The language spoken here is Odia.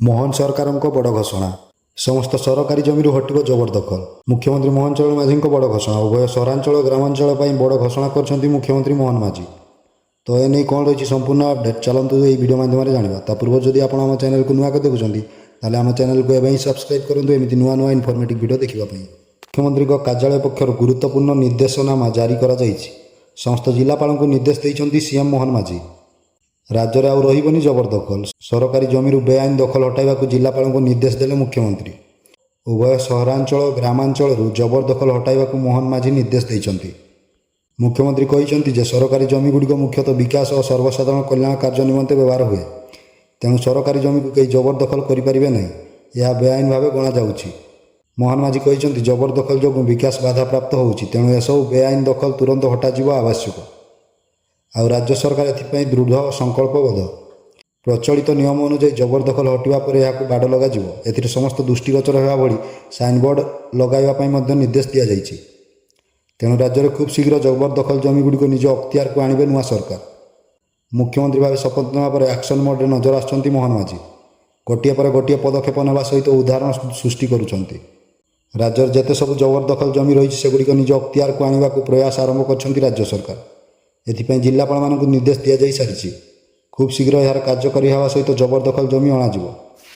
ମୋହନ ସରକାରଙ୍କ ବଡ଼ ଘୋଷଣା। ସମସ୍ତ ସରକାରୀ ଜମିରୁ ହଟିବ ଜବରଦଖଲ। ମୁଖ୍ୟମନ୍ତ୍ରୀ ମୋହନ ଚରଣ ମାଝୀଙ୍କ ବଡ଼ ଘୋଷଣା। ଉଭୟ ସହରାଞ୍ଚଳ ଓ ଗ୍ରାମାଞ୍ଚଳ ପାଇଁ ବଡ଼ ଘୋଷଣା କରିଛନ୍ତି ମୁଖ୍ୟମନ୍ତ୍ରୀ ମୋହନ ମାଝୀ। ତ ଏ ନେଇ କ'ଣ ରହିଛି ସମ୍ପୂର୍ଣ୍ଣ ଅପଡେଟ୍ ଚାଲନ୍ତୁ ଏହି ଭିଡ଼ିଓ ମାଧ୍ୟମରେ ଜାଣିବା। ତା ପୂର୍ବରୁ ଯଦି ଆପଣ ଆମ ଚ୍ୟାନେଲକୁ ନୂଆ କରି ଦେଖୁଛନ୍ତି ତାହେଲେ ଆମ ଚ୍ୟାନେଲକୁ ଏବେ ହିଁ ସବସ୍କ୍ରାଇବ୍ କରନ୍ତୁ ଏମିତି ନୂଆ ନୂଆ ଇନଫର୍ମେଟିଭ୍ ଭିଡ଼ିଓ ଦେଖିବା ପାଇଁ। ମୁଖ୍ୟମନ୍ତ୍ରୀଙ୍କ କାର୍ଯ୍ୟାଳୟ ପକ୍ଷରୁ ଗୁରୁତ୍ୱପୂର୍ଣ୍ଣ ନିର୍ଦ୍ଦେଶନାମା ଜାରି କରାଯାଇଛି। ସମସ୍ତ ଜିଲ୍ଲାପାଳଙ୍କୁ ନିର୍ଦ୍ଦେଶ ଦେଇଛନ୍ତି ସିଏମ୍ ମୋହନ ମାଝୀ। ରାଜ୍ୟରେ ଆଉ ରହିବନି ଜବରଦଖଲ। ସରକାରୀ ଜମିରୁ ବେଆଇନ ଦଖଲ ହଟାଇବାକୁ ଜିଲ୍ଲାପାଳଙ୍କୁ ନିର୍ଦ୍ଦେଶ ଦେଲେ ମୁଖ୍ୟମନ୍ତ୍ରୀ। ଉଭୟ ସହରାଞ୍ଚଳ ଓ ଗ୍ରାମାଞ୍ଚଳରୁ ଜବରଦଖଲ ହଟାଇବାକୁ ମୋହନ ମାଝୀ ନିର୍ଦ୍ଦେଶ ଦେଇଛନ୍ତି। ମୁଖ୍ୟମନ୍ତ୍ରୀ କହିଛନ୍ତି ଯେ ସରକାରୀ ଜମିଗୁଡ଼ିକ ମୁଖ୍ୟତଃ ବିକାଶ ଓ ସର୍ବସାଧାରଣ କଲ୍ୟାଣ କାର୍ଯ୍ୟ ନିମନ୍ତେ ବ୍ୟବହାର ହୁଏ। ତେଣୁ ସରକାରୀ ଜମିକୁ କେହି ଜବରଦଖଲ କରିପାରିବେ ନାହିଁ। ଏହା ବେଆଇନ ଭାବେ ଗଣାଯାଉଛି। ମୋହନ ମାଝୀ କହିଛନ୍ତି ଜବରଦଖଲ ଯୋଗୁଁ ବିକାଶ ବାଧାପ୍ରାପ୍ତ ହେଉଛି। ତେଣୁ ଏସବୁ ବେଆଇନ ଦଖଲ ତୁରନ୍ତ ହଟାଯିବା ଆବଶ୍ୟକ। ଆଉ ରାଜ୍ୟ ସରକାର ଏଥିପାଇଁ ଦୃଢ଼ ସଂକଳ୍ପବଦ୍ଧ। ପ୍ରଚଳିତ ନିୟମ ଅନୁଯାୟୀ ଜବରଦଖଲ ହଟିବା ପରେ ଏହାକୁ ବାଡ଼ ଲଗାଯିବ। ଏଥିରେ ସମସ୍ତ ଦୃଷ୍ଟିଗୋଚର ହେବା ଭଳି ସାଇନବୋର୍ଡ଼ ଲଗାଇବା ପାଇଁ ମଧ୍ୟ ନିର୍ଦ୍ଦେଶ ଦିଆଯାଇଛି। ତେଣୁ ରାଜ୍ୟରେ ଖୁବ୍ ଶୀଘ୍ର ଜବରଦଖଲ ଜମିଗୁଡ଼ିକ ନିଜ ଅକ୍ତିଆରକୁ ଆଣିବେ ନୂଆ ସରକାର। ମୁଖ୍ୟମନ୍ତ୍ରୀ ଭାବେ ଶପଥ ନେବା ପରେ ଆକ୍ସନ୍ ମୋଡ଼ରେ ନଜର ଆସୁଛନ୍ତି ମୋହନ ମାଝୀ। ଗୋଟିଏ ପରେ ଗୋଟିଏ ପଦକ୍ଷେପ ନେବା ସହିତ ଉଦାହରଣ ସୃଷ୍ଟି କରୁଛନ୍ତି। ରାଜ୍ୟରେ ଯେତେ ସବୁ ଜବରଦଖଲ ଜମି ରହିଛି ସେଗୁଡ଼ିକ ନିଜ ଅକ୍ତିଆରକୁ ଆଣିବାକୁ ପ୍ରୟାସ ଆରମ୍ଭ କରିଛନ୍ତି ରାଜ୍ୟ ସରକାର। ଏଥିପାଇଁ ଜିଲ୍ଲାପାଳମାନଙ୍କୁ ନିର୍ଦ୍ଦେଶ ଦିଆଯାଇ ସାରିଛି। ଖୁବ୍ ଶୀଘ୍ର ଏହାର କାର୍ଯ୍ୟକାରୀ ହେବା ସହିତ ଜବରଦଖଲ ଜମି ଅଣାଯିବ।